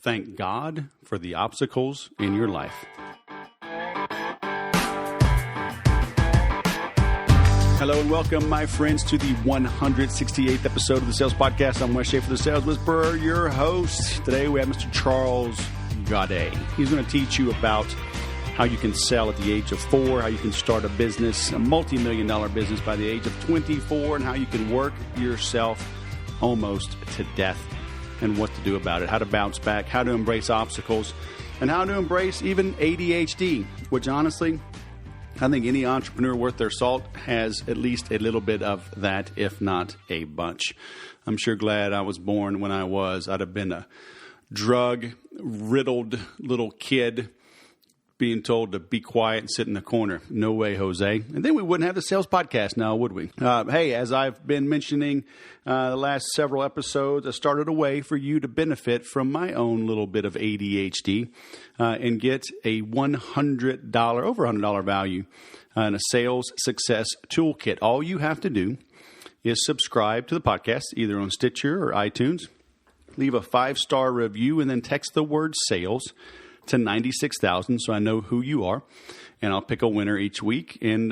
Thank God for the obstacles in your life. Hello and welcome, my friends, to the 168th episode of the Sales Podcast. I'm Wes Schaefer, the Sales Whisperer, your host. Today we have Mr. Charles Gaudet. He's going to teach you about how you can sell at the age of 4, how you can start a business, a multi-million-dollar business by the age of 24, and how you can work yourself almost to death and what to do about it, how to bounce back, how to embrace obstacles, and how to embrace even ADHD, which honestly, I think any entrepreneur worth their salt has at least a little bit of that, if not a bunch. I'm sure glad I was born when I was. I'd have been a drug-riddled little kid being told to be quiet and sit in the corner. No way, Jose. And then we wouldn't have the Sales Podcast now, would we? Hey, as I've been mentioning the last several episodes, I started a way for you to benefit from my own little bit of ADHD and get a over $100 value in a sales success toolkit. All you have to do is subscribe to the podcast, either on Stitcher or iTunes. Leave a 5-star review and then text the word sales to 96,000 so I know who you are, and I'll pick a winner each week and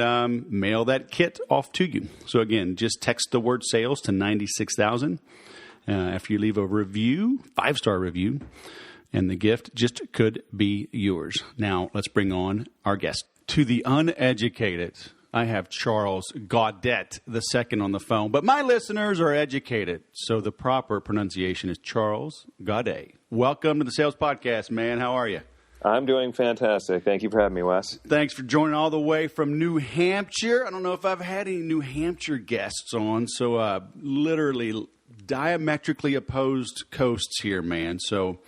mail that kit off to you. So again, just text the word sales to 96,000 after you leave a review, 5-star review, and the gift just could be yours. Now let's bring on our guest. To the uneducated, I have Charles Gaudet II on the phone, but my listeners are educated, so the proper pronunciation is Charles Gaudet. Welcome to the Sales Podcast, man. How are you? I'm doing fantastic. Thank you for having me, Wes. Thanks for joining all the way from New Hampshire. I don't know if I've had any New Hampshire guests on, so literally diametrically opposed coasts here, man. So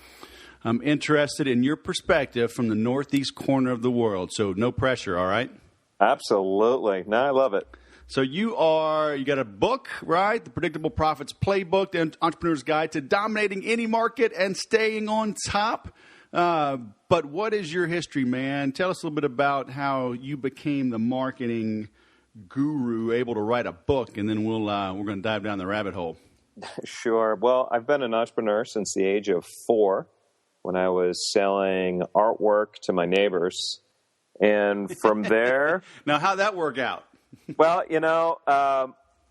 I'm interested in your perspective from the northeast corner of the world, so no pressure, all right? Absolutely. No, I love it. So you got a book, right? The Predictable Profits Playbook, the Entrepreneur's Guide to Dominating Any Market and Staying on Top. But what is your history, man? Tell us a little bit about how you became the marketing guru, able to write a book, and then we're going to dive down the rabbit hole. Sure. Well, I've been an entrepreneur since the age of 4 when I was selling artwork to my neighbors. And from there... Now, how'd that work out? Well,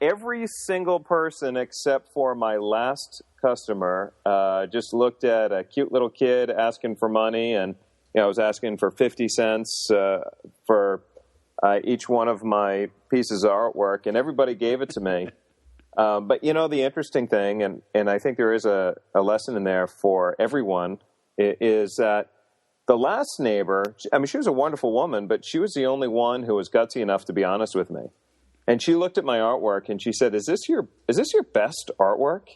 every single person except for my last customer just looked at a cute little kid asking for money, and I was asking for 50 cents for each one of my pieces of artwork, and everybody gave it to me. But, the interesting thing, and I think there is a lesson in there for everyone, is that the last neighbor, she was a wonderful woman, but she was the only one who was gutsy enough to be honest with me. And she looked at my artwork and she said, "Is this your best artwork?"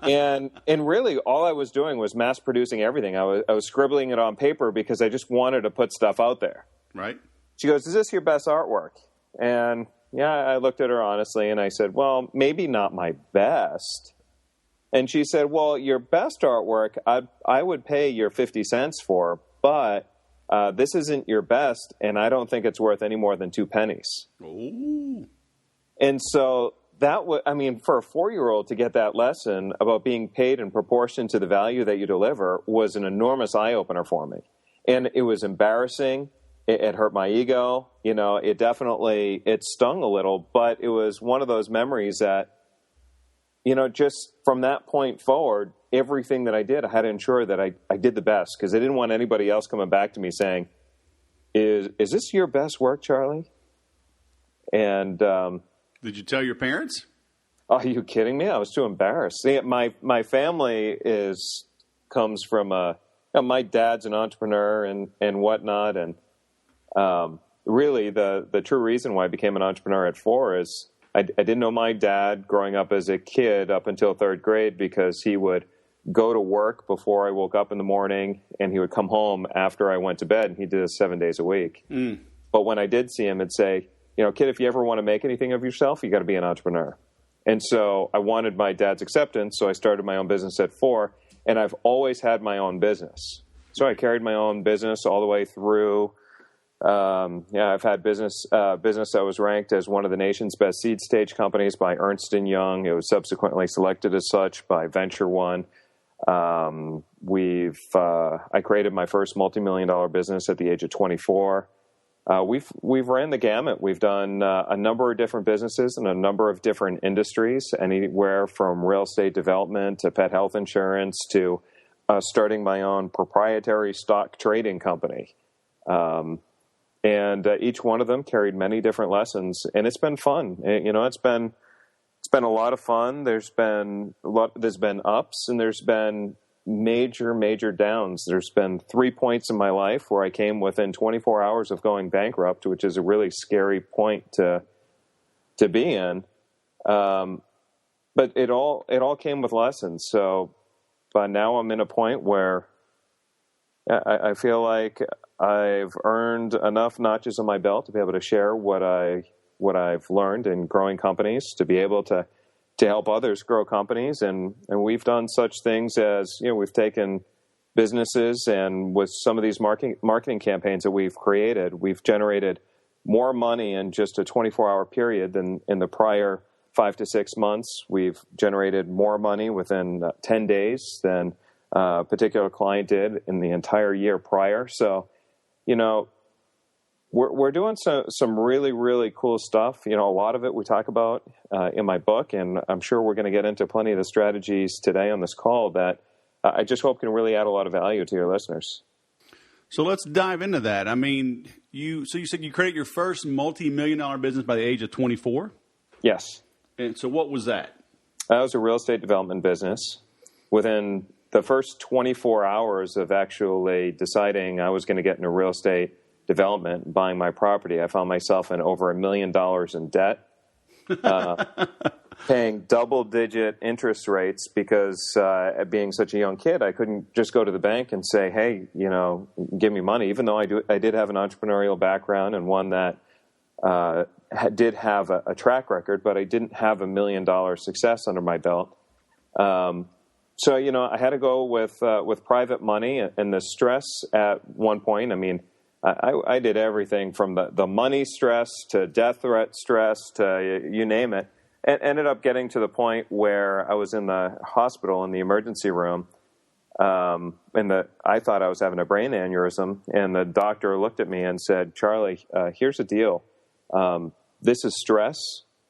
and really, all I was doing was mass producing everything. I was scribbling it on paper because I just wanted to put stuff out there. Right. She goes, "Is this your best artwork?" And I looked at her honestly and I said, "Well, maybe not my best." And she said, "Well, your best artwork, I would pay your 50 cents for, but this isn't your best, and I don't think it's worth any more than 2 pennies." Ooh. And so that for a 4-year-old to get that lesson about being paid in proportion to the value that you deliver was an enormous eye-opener for me. And it was embarrassing. It hurt my ego. It stung a little, but it was one of those memories that, just from that point forward, everything that I did, I had to ensure that I did the best, because I didn't want anybody else coming back to me saying, is this your best work, Charlie? And did you tell your parents? Are you kidding me? I was too embarrassed. See, my family comes from my dad's an entrepreneur and whatnot, and really the true reason why I became an entrepreneur at 4 is I didn't know my dad growing up as a kid up until 3rd grade, because he would go to work before I woke up in the morning, and he would come home after I went to bed, and he did this 7 days a week. Mm. But when I did see him, he'd say, "Kid, if you ever want to make anything of yourself, you got to be an entrepreneur." And so I wanted my dad's acceptance, so I started my own business at 4, and I've always had my own business. So I carried my own business all the way through. I've had business that was ranked as one of the nation's best seed stage companies by Ernst & Young. It was subsequently selected as such by Venture One. I created my first multi-million-dollar business at the age of 24. We've ran the gamut. We've done a number of different businesses in a number of different industries, anywhere from real estate development to pet health insurance to starting my own proprietary stock trading company. And each one of them carried many different lessons, and it's been fun. It's been a lot of fun. There's been ups, and there's been major downs. There's been 3 points in my life where I came within 24 hours of going bankrupt, which is a really scary point to be in. But it all came with lessons. So, but now I'm in a point where I feel like I've earned enough notches on my belt to be able to share what I've learned in growing companies, to be able to help others grow companies. And we've done such things as, we've taken businesses, and with some of these marketing campaigns that we've created, we've generated more money in just a 24-hour period than in the prior 5 to 6 months. We've generated more money within 10 days than a particular client did in the entire year prior. So, we're doing some really, really cool stuff. A lot of it we talk about in my book, and I'm sure we're going to get into plenty of the strategies today on this call that I just hope can really add a lot of value to your listeners. So let's dive into that. I mean, you said you created your first multi-million-dollar business by the age of 24? Yes. And so what was that? That was a real estate development business. Within the first 24 hours of actually deciding I was going to get into real estate development, buying my property, I found myself in over $1 million in debt, paying double-digit interest rates because being such a young kid, I couldn't just go to the bank and say, hey, give me money, even though I did have an entrepreneurial background and one that did have a track record, but I didn't have $1 million success under my belt. So, I had to go with private money, and the stress at one point, I did everything from the money stress to death threat stress to you name it, and ended up getting to the point where I was in the hospital in the emergency room, and I thought I was having a brain aneurysm, and the doctor looked at me and said, Charlie, here's the deal. This is stress.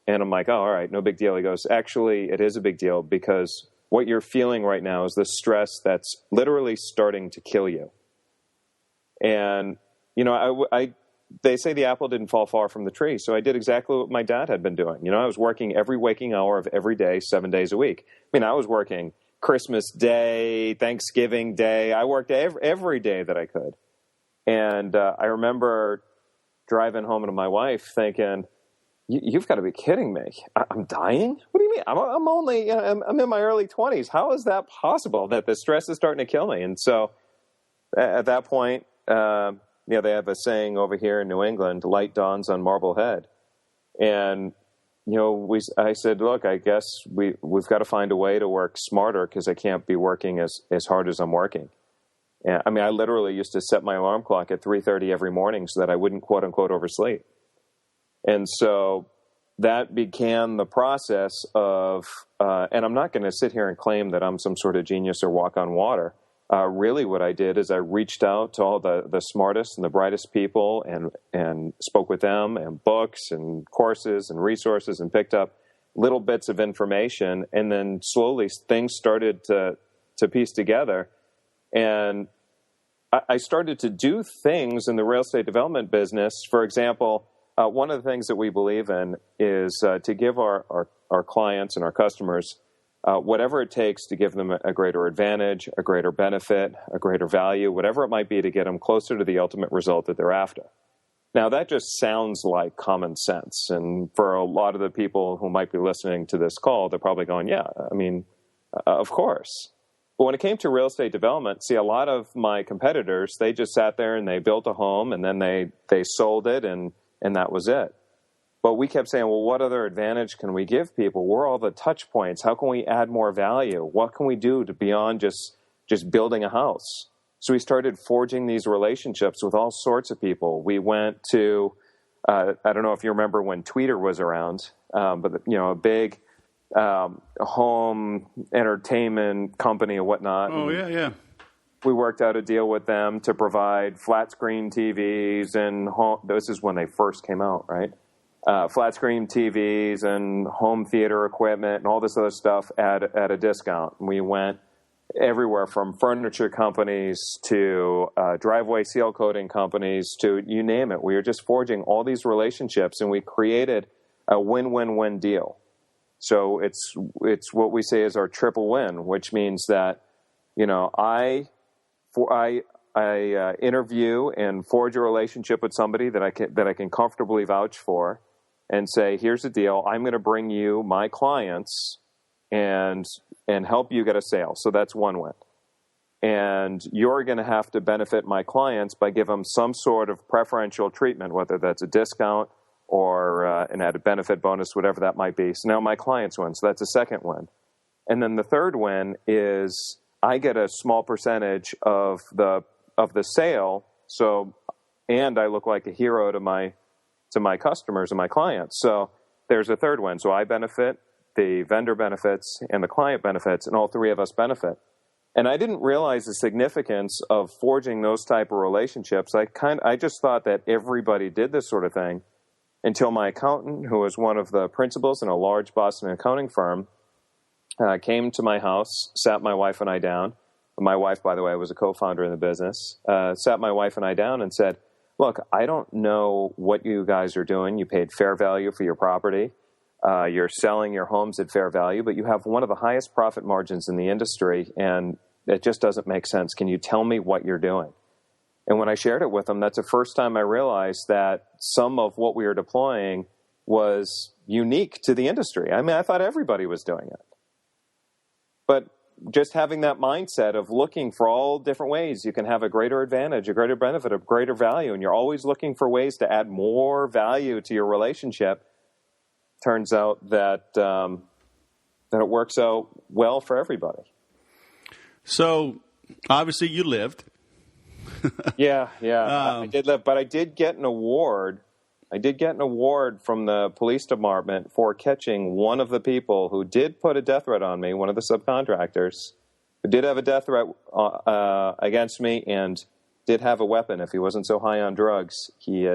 And I'm like, oh, all right, no big deal. He goes, actually, it is a big deal because what you're feeling right now is the stress that's literally starting to kill you. And they say the apple didn't fall far from the tree. So I did exactly what my dad had been doing. I was working every waking hour of every day, 7 days a week. I was working Christmas Day, Thanksgiving Day. I worked every day that I could. And I remember driving home to my wife thinking, you've got to be kidding me. I'm dying? What do you mean? I'm only, I'm in my early 20s. How is that possible that the stress is starting to kill me? And so at that point, they have a saying over here in New England, light dawns on Marblehead. And, I said, look, I guess we've got to find a way to work smarter because I can't be working as hard as I'm working. And, I literally used to set my alarm clock at 3:30 every morning so that I wouldn't, quote unquote, oversleep. And so that began the process of, and I'm not going to sit here and claim that I'm some sort of genius or walk on water. Really what I did is I reached out to all the smartest and the brightest people and spoke with them, and books and courses and resources, and picked up little bits of information. And then slowly things started to piece together. And I started to do things in the real estate development business. For example, one of the things that we believe in is to give our clients and our customers whatever it takes to give them a greater advantage, a greater benefit, a greater value, whatever it might be to get them closer to the ultimate result that they're after. Now, that just sounds like common sense. And for a lot of the people who might be listening to this call, they're probably going, yeah, of course. But when it came to real estate development, see, a lot of my competitors, they just sat there and they built a home and then they sold it and that was it. But we kept saying, well, what other advantage can we give people? Where are all the touch points? How can we add more value? What can we do to beyond just building a house? So we started forging these relationships with all sorts of people. We went to, I don't know if you remember when Twitter was around, but a big home entertainment company and whatnot. Oh, yeah. We worked out a deal with them to provide flat screen TVs and home. This is when they first came out, right? Flat screen TVs and home theater equipment and all this other stuff at a discount. We went everywhere from furniture companies to driveway seal coating companies to you name it. We were just forging all these relationships, and we created a win-win-win deal. So it's what we say is our triple win, which means that, you know, I interview and forge a relationship with somebody that I can comfortably vouch for, and say, here's the deal. I'm going to bring you my clients and help you get a sale. So that's one win. And you're going to have to benefit my clients by giving them some sort of preferential treatment, whether that's a discount or an added benefit bonus, whatever that might be. So now my clients win. So that's a second win. And then the third win is I get a small percentage of the sale. So, and I look like a hero to my customers and my clients. So there's a third win. So I benefit, the vendor benefits, and the client benefits, and all three of us benefit. And I didn't realize the significance of forging those type of relationships. I just thought that everybody did this sort of thing until my accountant, who was one of the principals in a large Boston accounting firm, came to my house, sat my wife and I down. My wife, by the way, was a co-founder in the business. Sat my wife and I down and said, look, I don't know what you guys are doing. You paid fair value for your property. You're selling your homes at fair value, but you have one of the highest profit margins in the industry, and it just doesn't make sense. Can you tell me what you're doing? And when I shared it with them, that's the first time I realized that some of what we were deploying was unique to the industry. I mean, I thought everybody was doing it. But just having that mindset of looking for all different ways you can have a greater advantage, a greater benefit, a greater value, and you're always looking for ways to add more value to your relationship, turns out that it works out well for everybody. So, obviously, you lived. Yeah. I did live, but I did get an award. I did get an award from the police department for catching one of the people who did put a death threat on me, one of the subcontractors, who did have a death threat against me and did have a weapon. If he wasn't so high on drugs, he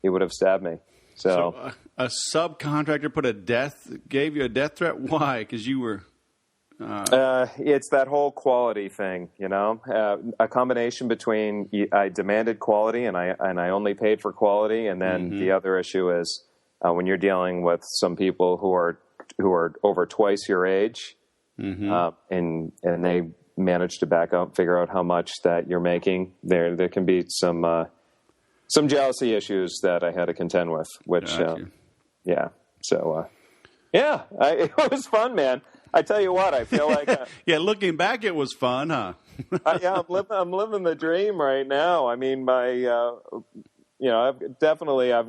would have stabbed me. So a subcontractor gave you a death threat? Why? Because you were... It's that whole quality thing, you know, a combination between I demanded quality and I only paid for quality. And then the other issue is when you're dealing with some people who are over twice your age and they manage to back up, figure out how much that you're making, there can be some jealousy issues that I had to contend with, which, yeah. So, it was fun, man. I tell you what, I feel like... yeah, looking back, it was fun, huh? I'm living the dream right now. I mean, I've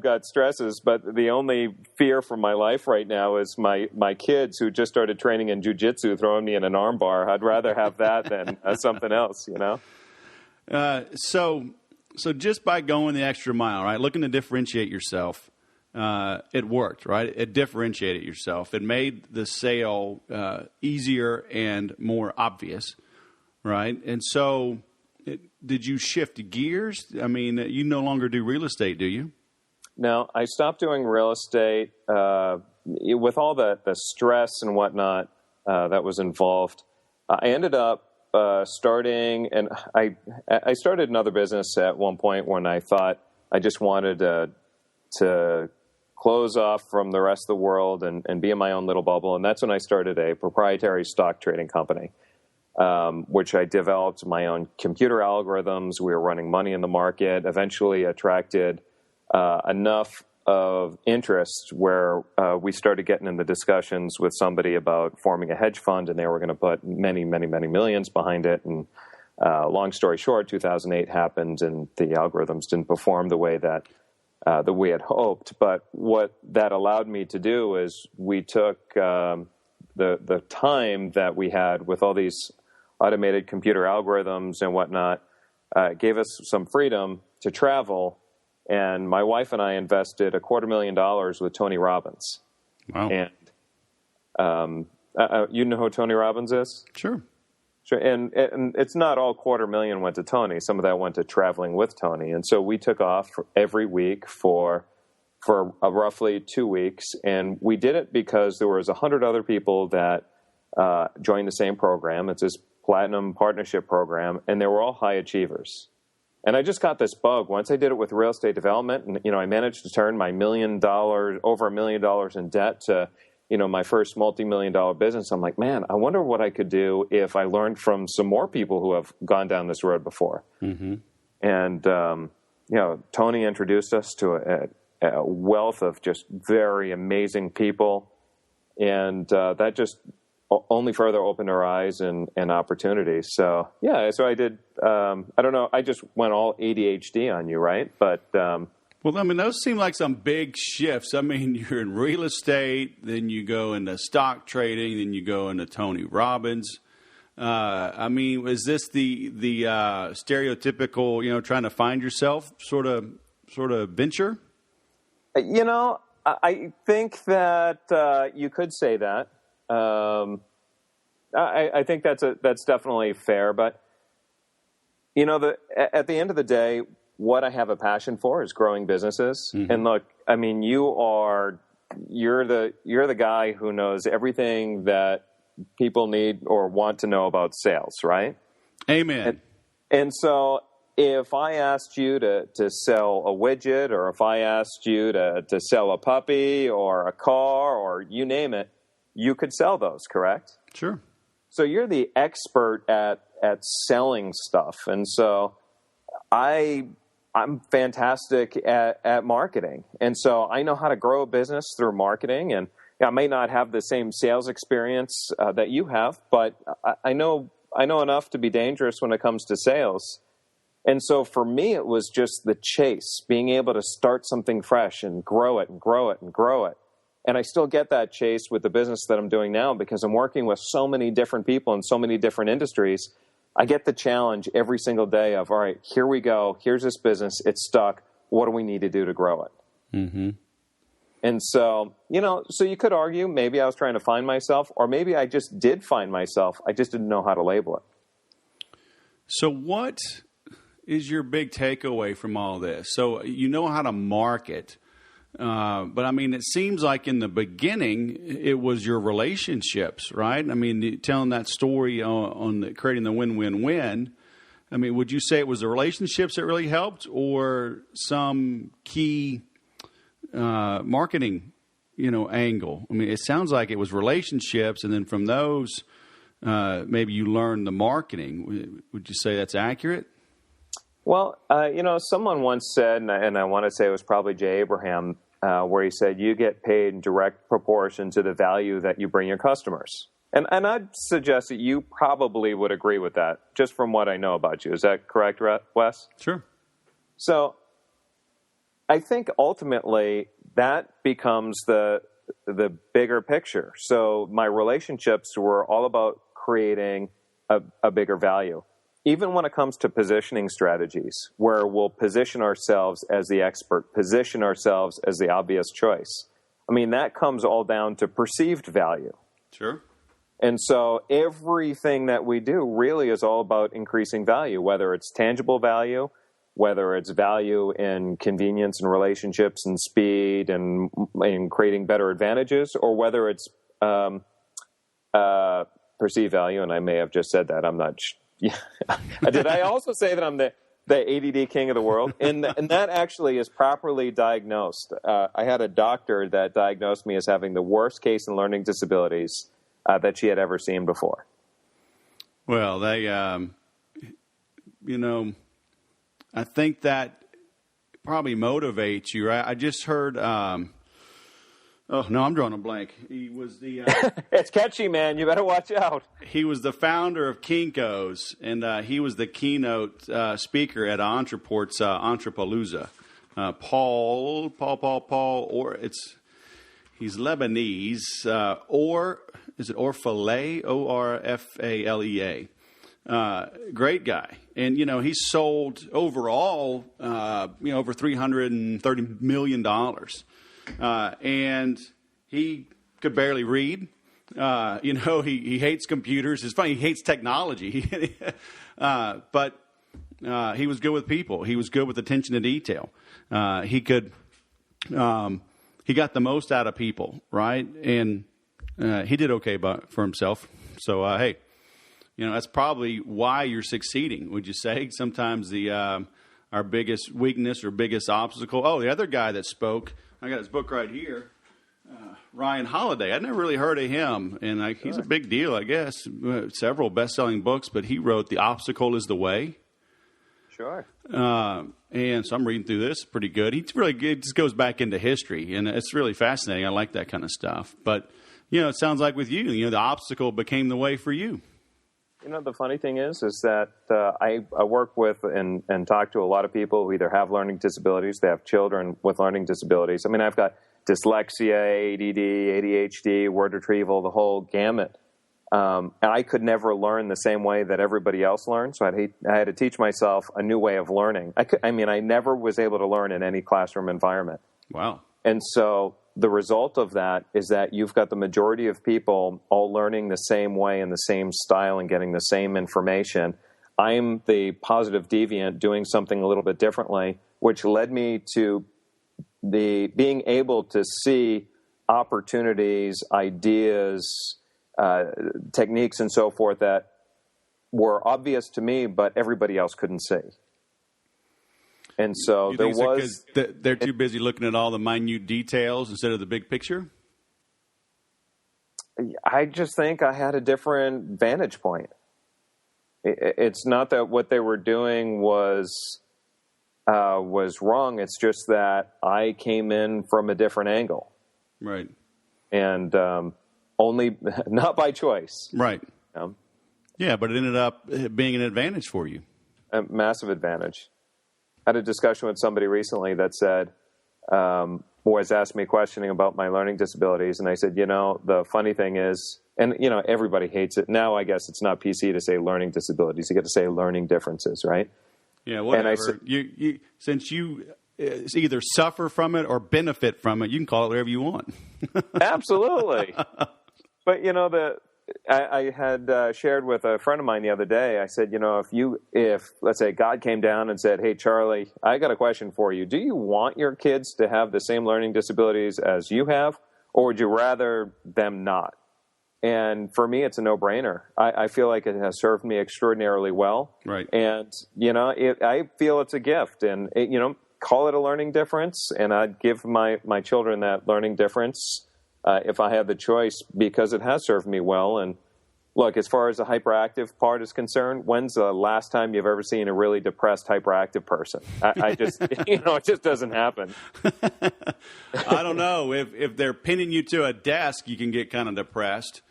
got stresses, but the only fear for my life right now is my kids who just started training in jiu-jitsu throwing me in an arm bar. I'd rather have that than something else, you know? So just by going the extra mile, right, looking to differentiate yourself, it worked, right? It differentiated yourself. It made the sale easier and more obvious, right? And so did you shift gears? I mean, you no longer do real estate, do you? No, I stopped doing real estate with all the stress and whatnot that was involved. I ended up starting, and I started another business at one point when I thought I just wanted to close off from the rest of the world and be in my own little bubble. And that's when I started a proprietary stock trading company, which I developed my own computer algorithms. We were running money in the market, eventually attracted enough of interest where we started getting in the discussions with somebody about forming a hedge fund, and they were going to put many, many, many millions behind it. And long story short, 2008 happened, and the algorithms didn't perform the way that we had hoped. But what that allowed me to do is we took the time that we had with all these automated computer algorithms and whatnot, gave us some freedom to travel. And my wife and I invested $250,000 with Tony Robbins. Wow. And You know who Tony Robbins is? Sure. Sure. And it's not all $250,000 went to Tony. Some of that went to traveling with Tony. And so we took off every week for roughly 2 weeks. And we did it because there was 100 other people that joined the same program. It's this platinum partnership program, and they were all high achievers. And I just got this bug. Once I did it with real estate development, and I managed to turn my over $1 million in debt to my first multi-million-dollar business. I'm like, man, I wonder what I could do if I learned from some more people who have gone down this road before. Mm-hmm. And Tony introduced us to a wealth of just very amazing people, and that just only further opened our eyes and opportunities. So so I did. I don't know. I just went all ADHD on you, right? But well, I mean, those seem like some big shifts. I mean, you're in real estate, then you go into stock trading, then you go into Tony Robbins. I mean, is this the stereotypical, trying to find yourself sort of venture? I think that you could say that. I think that's definitely fair, but at the end of the day, what I have a passion for is growing businesses. Mm-hmm. And look, I mean, you're the guy who knows everything that people need or want to know about sales, right? Amen. And so if I asked you to sell a widget, or if I asked you to sell a puppy or a car or you name it, you could sell those, correct? Sure. So you're the expert at selling stuff. And so I'm fantastic at marketing. And so I know how to grow a business through marketing. And I may not have the same sales experience that you have, but I know enough to be dangerous when it comes to sales. And so for me, it was just the chase, being able to start something fresh and grow it and grow it and grow it. And I still get that chase with the business that I'm doing now because I'm working with so many different people in so many different industries. I get the challenge every single day of, all right, here we go. Here's this business. It's stuck. What do we need to do to grow it? Mm-hmm. And so, so you could argue maybe I was trying to find myself, or maybe I just did find myself. I just didn't know how to label it. So what is your big takeaway from all this? So you know how to market. But I mean, it seems like in the beginning, it was your relationships, right? I mean, telling that story on creating the win-win-win. I mean, would you say it was the relationships that really helped, or some key marketing, angle? I mean, it sounds like it was relationships, and then from those, maybe you learned the marketing. Would you say that's accurate? Well, someone once said, and I want to say it was probably Jay Abraham, where he said, you get paid in direct proportion to the value that you bring your customers. And I'd suggest that you probably would agree with that, just from what I know about you. Is that correct, Wes? Sure. So I think ultimately that becomes the bigger picture. So my relationships were all about creating a bigger value. Even when it comes to positioning strategies, where we'll position ourselves as the expert, position ourselves as the obvious choice. I mean, that comes all down to perceived value. Sure. And so everything that we do really is all about increasing value, whether it's tangible value, whether it's value in convenience and relationships and speed and creating better advantages, or whether it's perceived value. And I may have just said that. I'm not sure. Yeah. Did I also say that I'm the ADD king of the world? And that actually is properly diagnosed. I had a doctor that diagnosed me as having the worst case in learning disabilities that she had ever seen before. Well, they, I think that probably motivates you, right? I just heard, oh, no, I'm drawing a blank. He was the... It's catchy, man. You better watch out. He was the founder of Kinko's, and he was the keynote speaker at Entreport's Entrepalooza. Paul, or he's Lebanese, or is it Orfalea? Orfalea. Great guy. And, he sold overall, over $330 million. And he could barely read. He hates computers. It's funny. He hates technology. But he was good with people. He was good with attention to detail. He got the most out of people, right? And he did okay for himself. So, hey, that's probably why you're succeeding, would you say? Sometimes our biggest weakness or biggest obstacle. Oh, the other guy that spoke, I got his book right here, Ryan Holiday. I'd never really heard of him, and he's a big deal, I guess. Several best-selling books, but he wrote The Obstacle is the Way. Sure. And so I'm reading through this. Pretty good. He's really good. It just goes back into history, and it's really fascinating. I like that kind of stuff. But, it sounds like with you, the obstacle became the way for you. The funny thing is that I work with and talk to a lot of people who either have learning disabilities, they have children with learning disabilities. I mean, I've got dyslexia, ADD, ADHD, word retrieval, the whole gamut. And I could never learn the same way that everybody else learned, so I had to teach myself a new way of learning. I never was able to learn in any classroom environment. Wow. And so the result of that is that you've got the majority of people all learning the same way in the same style and getting the same information. I'm the positive deviant doing something a little bit differently, which led me to being able to see opportunities, ideas, techniques, and so forth that were obvious to me, but everybody else couldn't see. And so there was... They're too busy looking at all the minute details instead of the big picture? I just think I had a different vantage point. It's not that what they were doing was wrong. It's just that I came in from a different angle. Right. And only... not by choice. Right. Yeah, but it ended up being an advantage for you. A massive advantage. I had a discussion with somebody recently that said, was asking me questioning about my learning disabilities. And I said, the funny thing is, and, everybody hates it. Now, I guess it's not PC to say learning disabilities. You get to say learning differences, right? Yeah, whatever. And I said, since you either suffer from it or benefit from it, you can call it whatever you want. Absolutely. But, I had shared with a friend of mine the other day. I said, if let's say God came down and said, "Hey, Charlie, I got a question for you. Do you want your kids to have the same learning disabilities as you have, or would you rather them not?" And for me, it's a no-brainer. I feel like it has served me extraordinarily well. Right. And I feel it's a gift, and call it a learning difference. And I'd give my children that learning difference. If I had the choice, because it has served me well. And look, as far as the hyperactive part is concerned, when's the last time you've ever seen a really depressed hyperactive person? I just, it just doesn't happen. I don't know. If they're pinning you to a desk, you can get kind of depressed.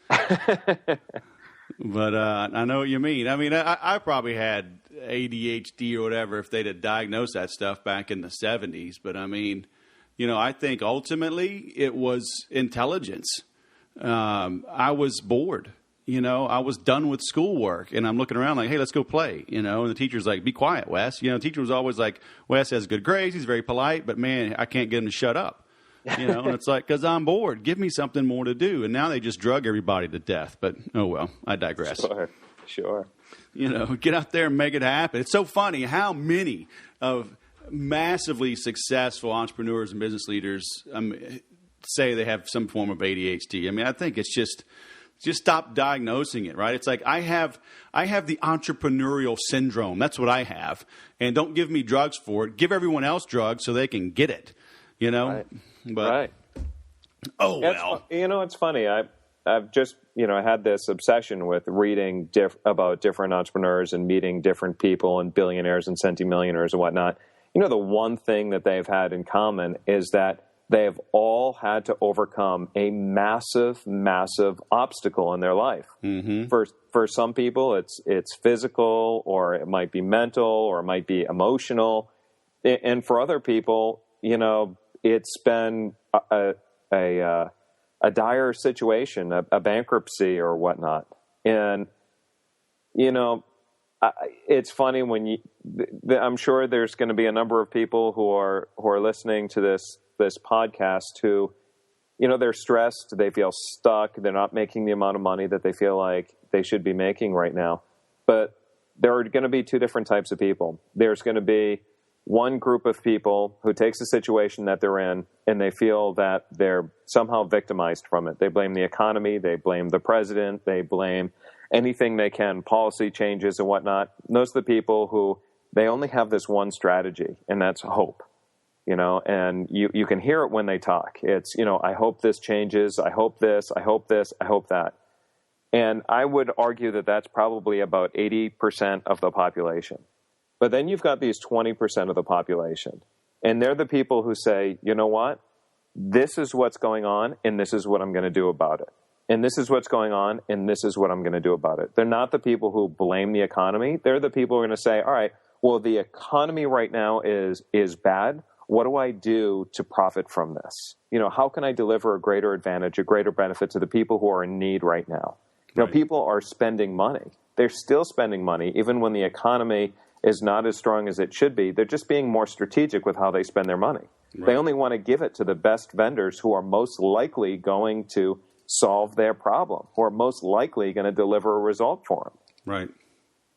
But I know what you mean. I mean, I probably had ADHD or whatever if they'd have diagnosed that stuff back in the 70s. But I mean... I think ultimately it was intelligence. I was bored. I was done with schoolwork, and I'm looking around like, hey, let's go play. And the teacher's like, be quiet, Wes. The teacher was always like, Wes has good grades. He's very polite, but, man, I can't get him to shut up. And it's like, because I'm bored. Give me something more to do. And now they just drug everybody to death. But, oh, well, I digress. Sure. Get out there and make it happen. It's so funny how many of massively successful entrepreneurs and business leaders say they have some form of ADHD. I mean, I think it's just stop diagnosing it, right? It's like I have the entrepreneurial syndrome. That's what I have. And don't give me drugs for it. Give everyone else drugs so they can get it, Right. But, right. Oh, well. It's funny. I've just, had this obsession with reading about different entrepreneurs and meeting different people and billionaires and centimillionaires and whatnot. The one thing that they've had in common is that they have all had to overcome a massive, massive obstacle in their life. Mm-hmm. For some people, it's physical, or it might be mental, or it might be emotional. And for other people, it's been a dire situation, a bankruptcy or whatnot. And, it's funny when I'm sure there's going to be a number of people who are listening to this podcast who, they're stressed. They feel stuck. They're not making the amount of money that they feel like they should be making right now. But there are going to be two different types of people. There's going to be one group of people who takes the situation that they're in and they feel that they're somehow victimized from it. They blame the economy. They blame the president. They blame anything they can, policy changes and whatnot. And those are the people who they only have this one strategy, and that's hope. And you can hear it when they talk. It's, I hope this changes. I hope this. I hope this. I hope that. And I would argue that that's probably about 80% of the population. But then you've got these 20% of the population. And they're the people who say, you know what? This is what's going on, and this is what I'm going to do about it. And this is what's going on, and this is what I'm going to do about it. They're not the people who blame the economy. They're the people who are going to say, all right, well, the economy right now is bad. What do I do to profit from this? How can I deliver a greater advantage, a greater benefit to the people who are in need right now? Right. People are spending money. They're still spending money, even when the economy is not as strong as it should be. They're just being more strategic with how they spend their money. Right. They only want to give it to the best vendors who are most likely going to solve their problem, who are most likely going to deliver a result for them. Right.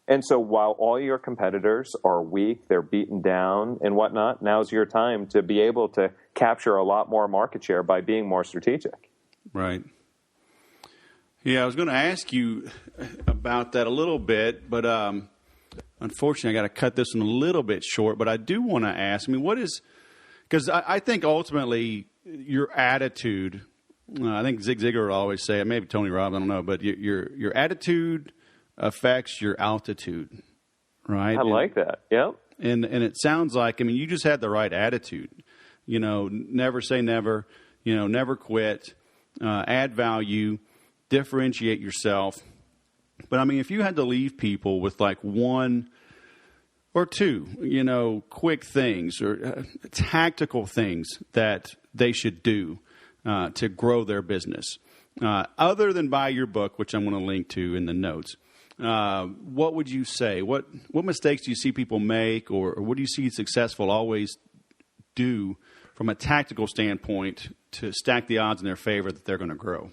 And so while all your competitors are weak, they're beaten down and whatnot, now's your time to be able to capture a lot more market share by being more strategic. Right. Yeah, I was going to ask you about that a little bit, but unfortunately I got to cut this one a little bit short. But I do want to ask, because I think ultimately your attitude, I think Zig Ziglar would always say it, maybe Tony Robbins, I don't know, but your attitude affects your altitude, right? I like that. Yep. And it sounds like, you just had the right attitude. Never say never. Never quit. Add value. Differentiate yourself. But if you had to leave people with like one or two, quick things or tactical things that they should do to grow their business, other than buy your book, which I'm going to link to in the notes. What would you say? What mistakes do you see people make, or what do you see successful always do from a tactical standpoint to stack the odds in their favor that they're going to grow?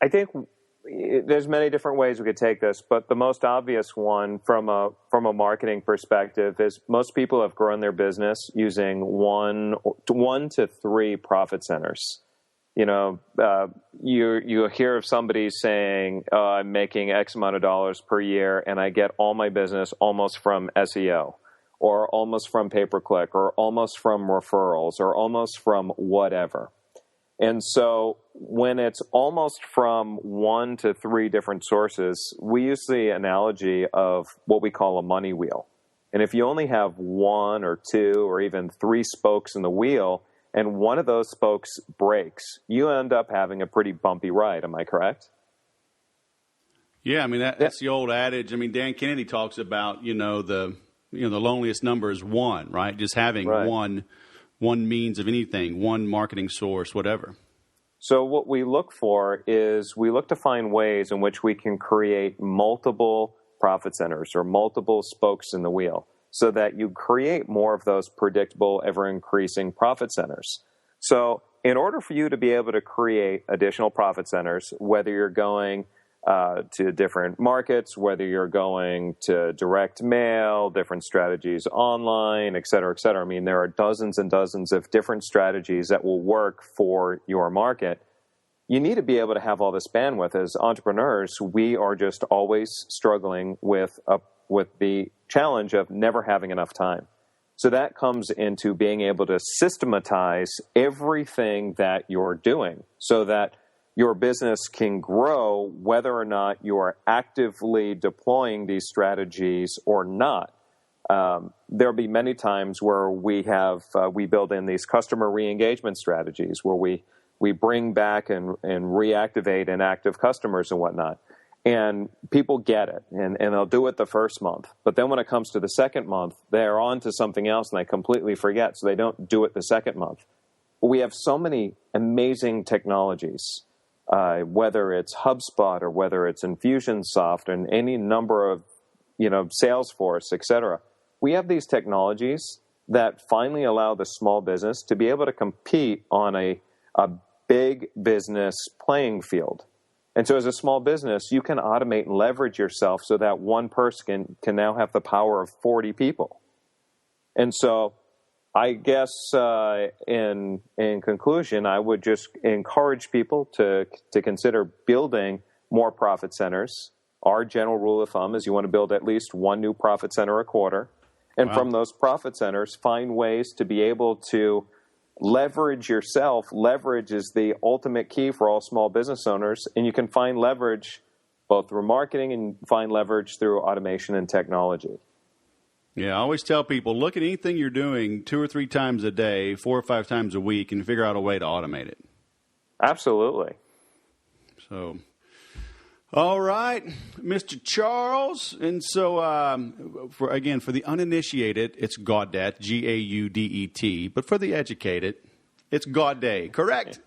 I think there's many different ways we could take this, but the most obvious one from a marketing perspective is most people have grown their business using one to three profit centers. You hear of somebody saying, I'm making X amount of dollars per year and I get all my business almost from SEO or almost from pay-per-click or almost from referrals or almost from whatever. And so when it's almost from one to three different sources, we use the analogy of what we call a money wheel. And if you only have one or two or even three spokes in the wheel, and one of those spokes breaks, you end up having a pretty bumpy ride. Am I correct? Yeah, that's the old adage. Dan Kennedy talks about, the loneliest number is one, right? Just having one means of anything, one marketing source, whatever. So what we look for is we look to find ways in which we can create multiple profit centers or multiple spokes in the wheel, so that you create more of those predictable, ever-increasing profit centers. So in order for you to be able to create additional profit centers, whether you're going to different markets, whether you're going to direct mail, different strategies online, et cetera, there are dozens and dozens of different strategies that will work for your market. You need to be able to have all this bandwidth. As entrepreneurs, we are just always struggling with the challenge of never having enough time. So that comes into being able to systematize everything that you're doing so that your business can grow whether or not you are actively deploying these strategies or not. There'll be many times where we build in these customer re-engagement strategies where we bring back and reactivate inactive customers and whatnot. And people get it, and they'll do it the first month. But then when it comes to the second month, they're on to something else, and they completely forget, so they don't do it the second month. But we have so many amazing technologies, whether it's HubSpot or whether it's Infusionsoft and any number of, Salesforce, et cetera. We have these technologies that finally allow the small business to be able to compete on a big business playing field. And so as a small business, you can automate and leverage yourself so that one person can now have the power of 40 people. And so I guess in conclusion, I would just encourage people to consider building more profit centers. Our general rule of thumb is you want to build at least one new profit center a quarter. And from those profit centers, find ways to be able to leverage yourself. Leverage is the ultimate key for all small business owners. And you can find leverage both through marketing and find leverage through automation and technology. Yeah, I always tell people, look at anything you're doing 2 or 3 times a day, 4 or 5 times a week, and figure out a way to automate it. Absolutely. So, all right, Mr. Charles. And so, for the uninitiated, it's Gaudet, Gaudet. But for the educated, it's Gaudet, correct?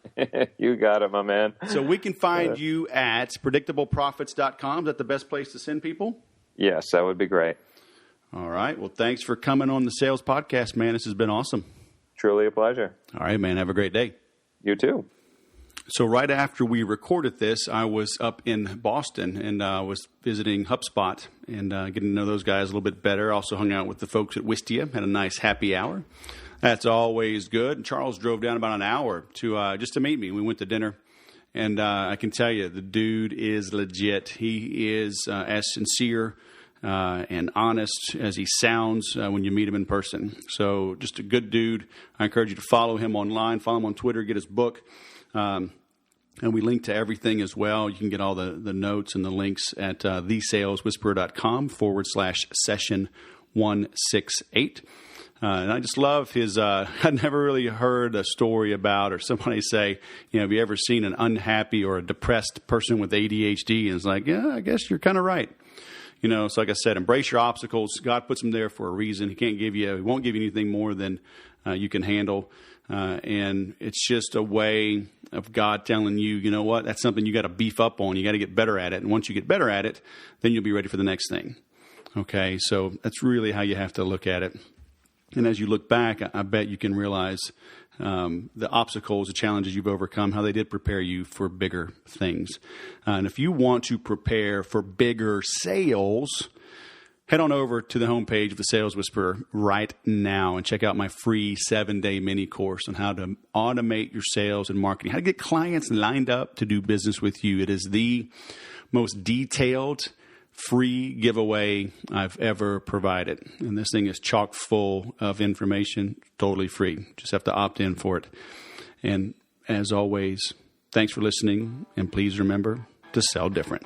You got it, my man. So we can find you at predictableprofits.com. Is that the best place to send people? Yes, that would be great. All right. Well, thanks for coming on the Sales Podcast, man. This has been awesome. Truly a pleasure. All right, man. Have a great day. You too. So right after we recorded this, I was up in Boston and was visiting HubSpot and getting to know those guys a little bit better. Also hung out with the folks at Wistia, had a nice happy hour. That's always good. And Charles drove down about an hour to just to meet me. We went to dinner. And I can tell you, the dude is legit. He is as sincere and honest as he sounds when you meet him in person. So just a good dude. I encourage you to follow him online, follow him on Twitter, get his book. And we link to everything as well. You can get all the notes and the links at thesaleswhisperer.com/session 168. And I just love his, I'd never really heard a story about or somebody say, have you ever seen an unhappy or a depressed person with ADHD? And it's like, yeah, I guess you're kind of right. So like I said, embrace your obstacles. God puts them there for a reason. He won't give you anything more than you can handle. And it's just a way of God telling you, you know what, that's something you got to beef up on. You got to get better at it. And once you get better at it, then you'll be ready for the next thing. Okay. So that's really how you have to look at it. And as you look back, I bet you can realize the obstacles, the challenges you've overcome, how they did prepare you for bigger things. And if you want to prepare for bigger sales, head on over to the homepage of the Sales Whisperer right now and check out my free 7-day mini course on how to automate your sales and marketing, how to get clients lined up to do business with you. It is the most detailed free giveaway I've ever provided. And this thing is chock full of information, totally free. Just have to opt in for it. And as always, thanks for listening. And please remember to sell different.